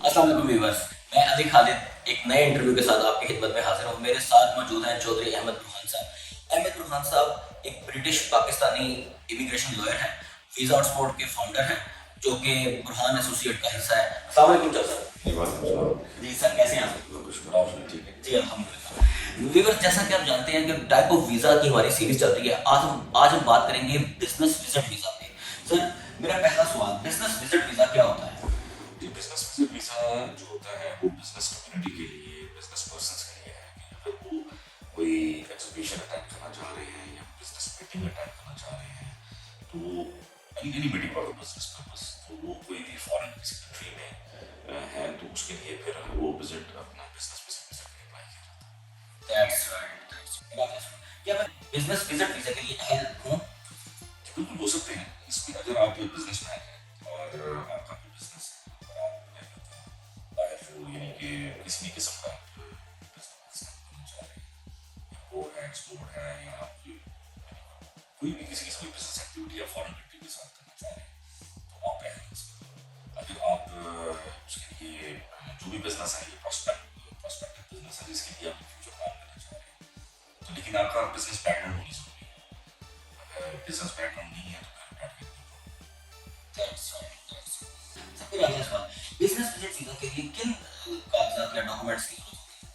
अस्सलाम वालेकुम व्यूअर्स, मैं अली खालिद एक नए इंटरव्यू के साथ आपकी खिदमत में हाजिर हूँ। मेरे साथ मौजूद हैं चौधरी अहमद बुरहान साहब। अहमद बुरहान साहब एक ब्रिटिश पाकिस्तानी इमिग्रेशन लॉयर हैं, वीज़ा और स्पोर्ट के फाउंडर हैं, जो कि बुरहान एसोसिएट का हिस्सा है। अस्सलाम वालेकुम सर। जी वालेकुम सलाम। जी सर, कैसे हैं आप? शुक्र आप सुनिए, ठीक है। जी अल्हम्दुलिल्लाह। व्यूअर्स, जैसा कि आप जानते हैं कि टाइप ऑफ वीज़ा की हमारी सीरीज चल रही है। आज हम बात करेंगे बिजनेस विजिट वीज़ा पे। सर, मेरा पहला सवाल, बिजनेस विजिट वीज़ा क्या होता है? जी बिजनेस विजिट वीज़ा जो होता है वो बिजनेस कम्युनिटी के लिए, बिजनेस पर्सन्स के लिए है कि अगर वो कोई एग्जीबिशन अटेंड करना चाह रहे हैं या बिजनेस मीटिंग अटेंड करना चाह रहे हैं, तो any meeting for business purpose, तो वो कोई भी फॉरेन किसी कंट्री में है तो उसके लिए फिर वो विजिट अपना बिजनेस विजिट के लिए अप्लाई किया जाता है। दैट्स राइट, क्या मैं बिजनेस विजिट वीज़ा के लिए अहल हूँ? जी बिल्कुल हो सकते हैं। इसमें अगर आप बिजनेस मैन हैं और आपका कोई बिजनेस है और आप बाहर जो यानी कि किसी भी किस्म का बिजनेस करना चाह रहे हैं, इम्पोर्ट है, एक्सपोर्ट है, या आप कोई भी किसी कोई बिजनेस एक्टिविटी या फॉरेन कंट्री के साथ करना चाह रहे हैं, तो आप पहले अगर आप उसके लिए जो भी बिजनेस है, ये प्रोस्पेक्टिव बिजनेस है जिसके लिए आप फ्यूचर काम करना चाह रहे हैं, तो लेकिन आपका बिजनेस बैकग्राउंड होनी जरूरी है। अगर बिजनेस बैकग्राउंड नहीं है तो फिर that's right, that's right. Sir, मेरा अगला सवाल, बिजनेस विजिट वीज़ा के लिए किन कागजात या डॉक्यूमेंट्स की जरूरत होती है?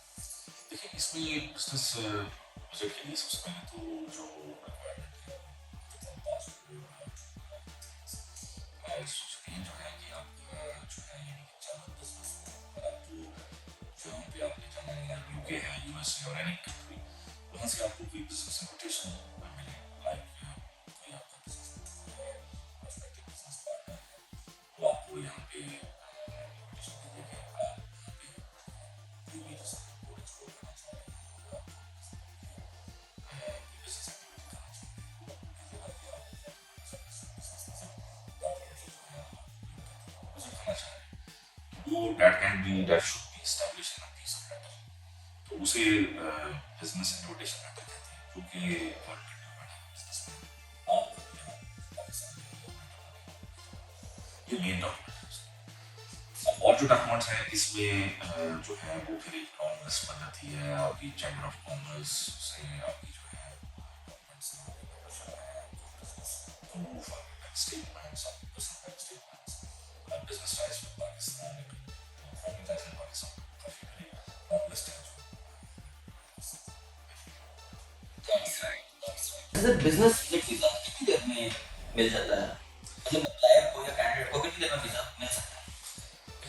देखिए इसमें ये बिजनेस बजट के लिए सबसे पहले तो जो रिक्वायरमेंट है सोचते हैं जो है कि आप जो है यानी कि चालू बिजनेस अगर आपको जहाँ पे आपने जाना है, या यूके है, यूएसए और एनी कंट्री, वहाँ से आपको कोई बिजनेस इन्विटेशन मिले, लाइक कोई आपका बिजनेस है, प्रोस्पेक्टिव बिजनेस पार्टनर है, वो आपको यहाँ पे इन्विटेशन दे देंगे। आप यहाँ पे कोई भी जैसे इम्पोर्ट एक्सपोर्ट करना चाह रहे हैं, या आप कोई बिजनेस एक्टिविटी करना चाह रहे हैं, वो आपको किसी जगह पे आप विजिट करना चाह रहे हैं, तो वो that should be established in a piece of letter, तो उसे बिजनेस इन्विटेशन लेटर कहते हैं, जो कि फॉरेन कंट्री में बैठे बिजनेस में आप यहाँ पाकिस्तान में ये मेन डॉक्यूमेंट है उसका। अब और जो डॉक्यूमेंट्स हैं इसमें जो है वो फिर एक कॉमर्स पद्धति है, आपकी चैम्बर ऑफ कॉमर्स से आपकी जो है डॉक्यूमेंट्स प्रूफ, आपके बैंक स्टेटमेंट्स, आपके personal bank statements, business ties with Pakistan, foreign ties with Pakistan काफी बड़ी लॉन्ग लिस्ट है जो that's right, that's right. Sir, business visit visa कितनी देर में मिल जाता है? मतलब अप्लायर को या कैंडिडेट को कितनी देर में वीज़ा मिल सकता है?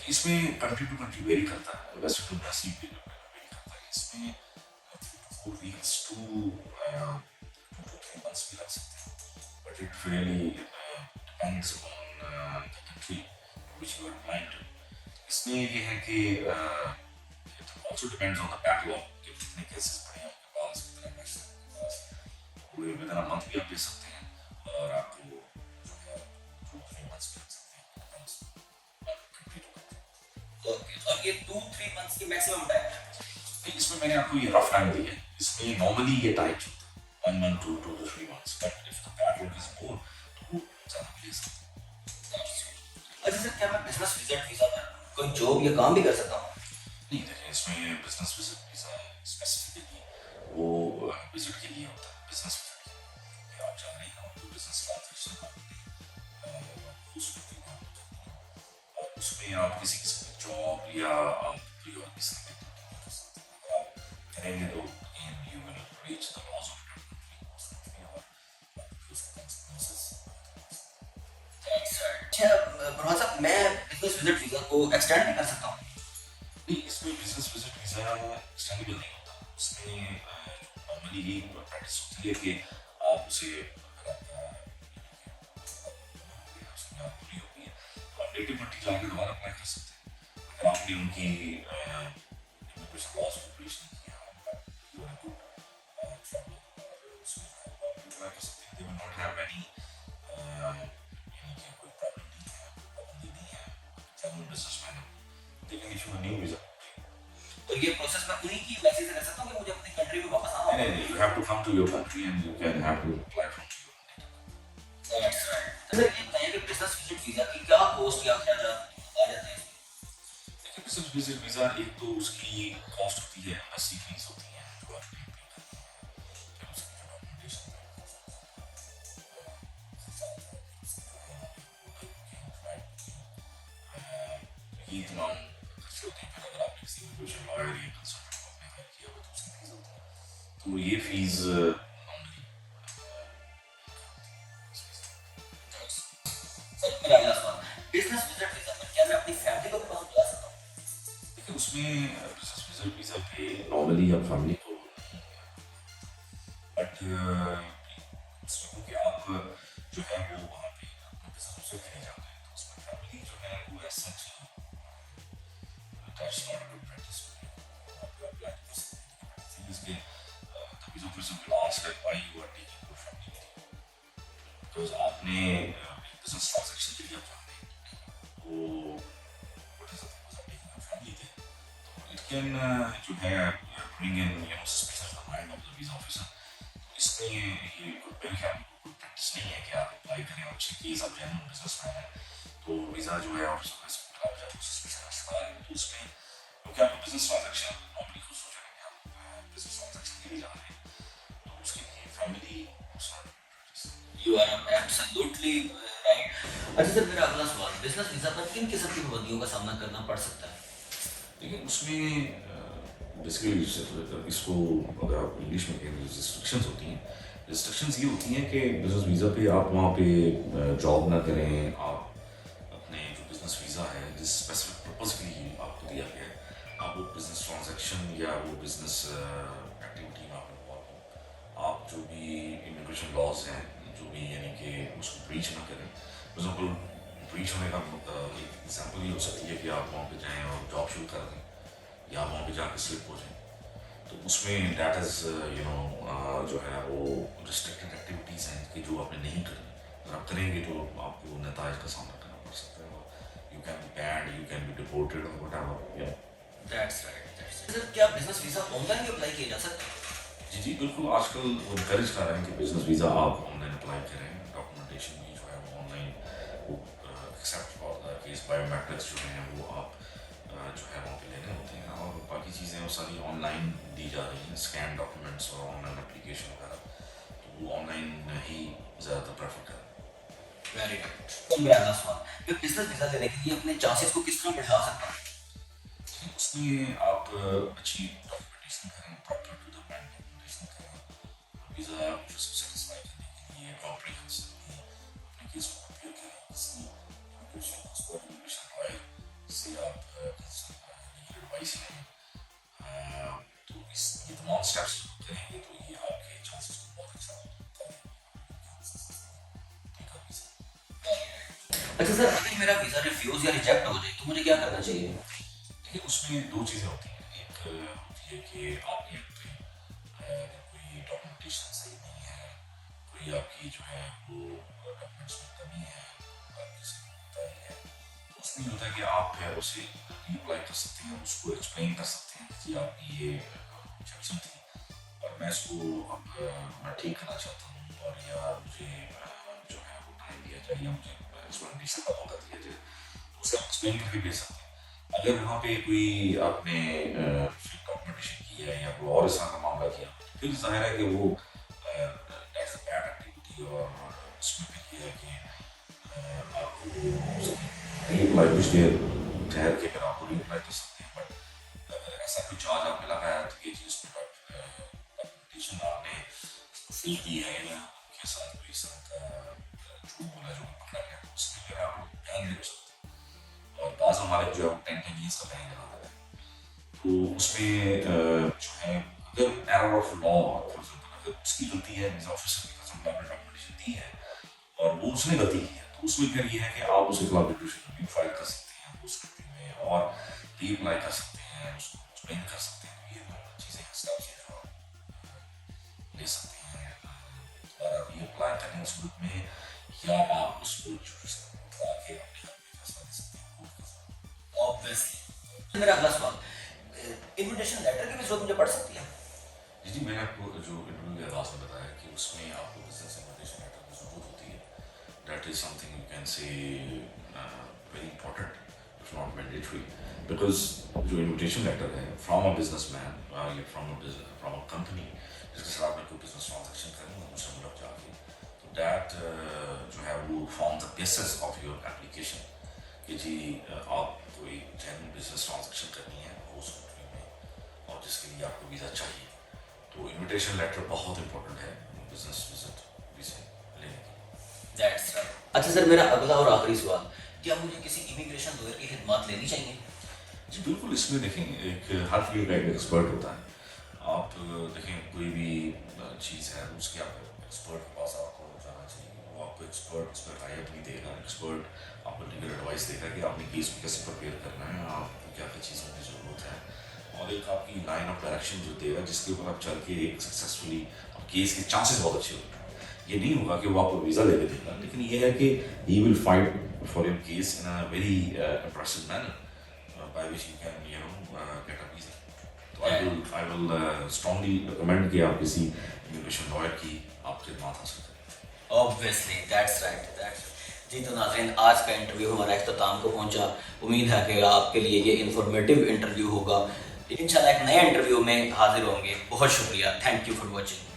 इसमें कंट्री टू कंट्री वेरी करता है, वेस्ट टू वेस्ट वेरी करता है। इसमें 3 to 4 weeks to 2 to 3 months भी लग सकते हैं, but it really depends on the country which you are applying to. इसमें ये है कि it also depends on the backlog कि कितने केसेस पड़े हैं आपके पास, कितने केसेस आपके पास, कोई विद इन अ मंथ भी आप दे सकते हैं और आपको जो है 2 to 3 months भी लग सकते हैं, depends country to country. Okay, और ये 2-3 मंथ्स की मैक्सिमम टाइम है? इसमें मैंने आपको ये रफ टाइम दी है, इसमें नॉर्मली ये टाइप होता है 1 month to 2 to 3 months, but if the backlog is more तो वो ज़्यादा भी ले सकते हैं। अच्छा सर, क्या मैं बिजनेस विजिट वीज़ा पर कोई जॉब या काम भी कर सकता हूँ? नहीं देखिए, इसमें बिजनेस विजिट वीज़ा स्पेसिफिकली वो विजिट के लिए होता है, बिजनेस विजिट के लिए आप जा रहे हैं तो बिजनेस ट्रांजेक्शन करते हैं उस व्यक्ति में आप करते हैं, और उसमें आप किसी किस्म की जॉब या आप कोई और किस्म की एक्टिविटी कर सकते हैं। अगर आप करेंगे तो you will reach the laws of that country और उसके consequences। That's right. अच्छा बुरहान साहब, मैं बिजनेस विजिट वीज़ा को एक्सटेंड भी कर सकता हूँ? नहीं, इसमें बिजनेस विजिट वीज़ा एक्सटेंडेबल नहीं होता। उसमें नॉर्मली ये प्रैक्टिस होती है कि आप उसे अगर आपका पूरी होती है तो आप नेटिव कंट्री जाकर दोबारा अप्लाई कर सकते हैं। अगर आपने उनकी इमिग्रेशन लॉज को ब्रीच नहीं किया, यू आर गुड ट्रैवल, और उसमें आप अप्लाई कर सकते हैं। They will not have any यानी कि कोई प्रॉब्लम नहीं है, कोई पाबंदी नहीं है, जेन्युइन बिजनेसमैन है, they can issue a new visa. तो ये प्रोसेस मैं उन्हीं की मैसेज से कर सकता हूँ कि मुझे अपनी कंट्री में वापस आना नहीं, होगा? नहीं, you have to come to your country and you can have to apply from your native country. That's right. Sir, ये बताइए कि बिजनेस विजिट वीज़ा की क्या कॉस्ट या खर्चा आ जाता है इसमें? देखिए विजिट वीज़ा एक तो उसकी कॉस्ट होती है, एम्बेसी फीस होती है जो आप पे करनी है, फिर उसकी जो डॉक्यूमेंटेशन ये तमाम खर्चे होते हैं। फिर अगर आपने किसी इमिग्रेशन लॉयर या कंसल्टेंट को अपने हायर किया हुआ तो उसकी फीस होती है। तो ये फीस नॉर्मली सर मेरा अगला सवाल, बिजनेस विजिट वीजा पर क्या मैं अपनी फैमिली को भी वहाँ बुला सकता हूँ? देखिए उसमें बिजनेस विजिट वीज़ा पे नॉर्मली आप फैमिली को, बट क्योंकि आप जो है वो वहाँ पे अपना बिजनेस से नहीं जाते हैं, तो उसमें फैमिली जो है वो ऐसा that's not a good practice. आप अप्लाई कर सकते हैं थिंग इज के the visa person will ask like why you are taking your family with you, because आपने बिजनेस ट्रांजैक्शन के लिए आप जाते हैं, तो what is the purpose of taking your family there? तो इट कैन जो है bring in suspicion the mind of the visa officer. इसमें ये मेरे ख्याल में कोई प्रैक्टिस नहीं है कि आप अप्लाई करें और चेक कीजिए सब जेन्युइन बिजनेसमैन है तो वीज़ा जो है ऑफिसर का आप जाए सस्पिशन शिकार है, तो उसमें क्योंकि आपका बिजनेस ट्रांजैक्शन नॉर्मली खुश हो जाएंगे, आप बिजनेस ट्रांजैक्शन के लिए जा रहे हैं, तो उसके लिए family you are absolutely right. अच्छा सर मेरा अगला सवाल, बिजनेस वीजा पर किन किस्म की पाबंदियों का सामना करना पड़ सकता है? देखिए उसमें बेसिकली इसको अगर आप इंग्लिश में कहें रिस्ट्रिक्शंस होती हैं। रिस्ट्रिक्शंस ये होती हैं कि बिजनेस वीज़ा पे आप वहाँ पे जॉब ना करें, आप अपने जो बिजनेस वीज़ा है जिस स्पेसिफिक पर्पज़ के लिए आपको दिया गया है आप वो बिजनेस ट्रांजैक्शन या वो बिजनेस एक्टिविटी में आप इन्वॉल्व हो, आप जो भी इमिग्रेशन लॉज हैं जो भी यानी कि उसको ब्रीच ना करें। फॉर एग्जाम्पल ब्रीच होने का एक एग्जाम्पल ये हो सकती है कि आप वहाँ पे जाएँ और जॉब शुरू कर दें या वहाँ पे जाके स्लिप हो जाए, तो उसमें डैट इज़ जो है वो रिस्ट्रिक्टेड एक्टिविटीज़ हैं कि जो आपने नहीं करनी, अगर आप करेंगे तो आपको नताइज का सामना करना पड़ सकता है, you can be banned, you can be deported और whatever, you know. That's right. Sir क्या बिजनेस वीजा ऑनलाइन भी अप्लाई किया जा सकता है? जी जी बिल्कुल, आजकल वो इनकरेज कर रहे हैं कि बिजनेस वीज़ा आप ऑनलाइन अप्लाई करें, डॉक्यूमेंटेशन भी जो है वो ऑनलाइन वो एक्सेप्ट और केस बायोमेट्रिक्स जो हैं वो आप जो है वहाँ पे लेने होते हैं और बाकी चीज़ें वो सारी ऑनलाइन दी जा रही हैं, स्कैन डॉक्यूमेंट्स और ऑनलाइन एप्लीकेशन वगैरह, तो वो ऑनलाइन ही ज़्यादातर प्रेफर करें। Very good. तो मेरा अगला सवाल, मैं बिजनेस वीजा लेने के लिए अपने चांसेस को किस तरह बढ़ा सकता हूँ? उसमें आप अच्छी डॉक्यूमेंटेशन करें, proper to the bank documentation करें, वीज़ा ऑफिस को सेटिस्फाई करने के लिए कॉम्प्रिहेंसिव अपने केस को प्रिपेयर करें, किसी इमिग्रेशन लॉयर से आप एडवाइस लें, तो इस ये तमाम स्टेप्स करेंगे तो ये आपके चांसेस को बहुत अच्छा अच्छा सर अगर मेरा वीजा रिफ्यूज या रिजेक्ट हो जाए तो मुझे क्या करना चाहिए? देखिए उसमें दो चीज़ें होती हैं, एक होती है कि आपके अगर कोई डॉक्यूमेंटेशन सही नहीं है, कोई आपकी जो है वो डॉक्यूमेंट्स में कमी है, आपकी सही होता ही है, तो उसमें होता है कि आप है उसे रीअप्लाई कर सकते हैं, उसको एक्सप्लेन कर सकते हैं कि आपकी ये ऑब्जेक्शन थी और मैं इसको अब मैं ठीक करना चाहता हूँ और या मुझे जो है वो टाइम दिया जाए या मुझे एक्सप्लेनेशन का मौका दिया जाए, तो उसे आप एक्सप्लेन करके भेज सकते हैं। अगर वहाँ पे कोई आपने डॉक्यूमेंटेशन की है या कोई और इस तरह का मामला किया फिर जाहिर है कि वो दैट्स अ बैड एक्टिविटी और उसमें फिर ये है कि आपको रीअप्लाई कुछ देर ठहर के फिर आपको रीअप्लाई कर सकते हैं, बट अगर ऐसा कोई चार्ज आप पे लगाया तो ये चीज़ डॉक्यूमेंटेशन आपने फिल की है या के साथ कोई इस तरह का झूठ बोला जो पकड़ा गया तो उसके लिए आप बैन भी हो सकते हैं और बाज़ हमारे जो है 10 years का बैन लगा है, तो उसमें जो है अगर error of law for example अगर उसकी गलती है वीज़ा ऑफिसर की कसम आपने डॉक्यूमेंटेशन दी है और वो उसने गलती की है, तो उसमें फिर ये है कि आप उसके खिलाफ डिक्लेरेशन भी फाइल कर सकते हैं उस स्थिति में और रीअप्लाई कर सकते हैं, उसको एक्सप्लेन कर सकते हैं, ये चीज़ें स्टेप्स हैं जो आप ले सकते हैं दोबारा रीअप्लाई करने की सूरत में, या आप उसको उठा के अपने आप में फैसला ले सकते हैं। ऑब्वियसली। मेरा अगला सवाल, इनविटेशन लेटर की भी जरूरत मुझे पड़ सकती है? जी मैंने आपको जो इंटरव्यू के आगाज में बताया कि उसमें आपको बिजनेस इन्विटेशन लेटर की ज़रूरत होती है, that is something you can say very important it's not mandatory, because जो इन्विटेशन लेटर है फ्रॉम अ बिजनेसमैन या फ्रॉम अ कंपनी जिसके साथ आपने कोई बिजनेस ट्रांजेक्शन करनी है उनसे मुलब जाके, तो डैट जो है वो form the basis of your application कि जी आप कोई जेन्युइन बिजनेस ट्रांजेक्शन करनी है उस कंट्री में और जिसके लिए आपको वीज़ा चाहिए। तो इन्विटेशन लेटर बहुत इंपॉर्टेंट है बिजनेस विजिट वीज़ा लेने के। That's right. अच्छा सर, मेरा अगला और आखिरी सवाल, क्या मुझे किसी इमिग्रेशन लॉयर की खिदमत लेनी चाहिए? जी बिल्कुल, इसमें देखें एक हर फील्ड का एक एक्सपर्ट होता है। आप देखें कोई भी चीज़ है उसके आप एक्सपर्ट के पास आपको जाना चाहिए, वो आपको एक्सपर्ट उस पर राय अपनी देगा, एक्सपर्ट आपको लीगल एडवाइस देगा कि आपने केस को कैसे प्रिपेयर करना है, आपको क्या क्या चीज़ों की ज़रूरत है, और एक आपकी लाइन ऑफ डायरेक्शन जो देगा जिसके ऊपर आप चल के एक सक्सेसफुली केस के चांसेस बहुत अच्छे होते हैं। ये नहीं होगा कि वो आपको वीज़ा लेके देगा, लेकिन ये है कि he will fight for your case in a very impressive manner by which you can get a visa. तो I will strongly recommend कि आप किसी immigration lawyer की आप खिदमत हासिल करें। Obviously, that's right. जी तो नाज़रीन, आज का इंटरव्यू हमारा इख्तिताम को पहुंचा। उम्मीद है कि आपके लिए ये इंफॉर्मेटिव इंटरव्यू होगा। इंशाल्लाह एक नए इंटरव्यू में हाजिर होंगे। बहुत शुक्रिया। Thank you for watching.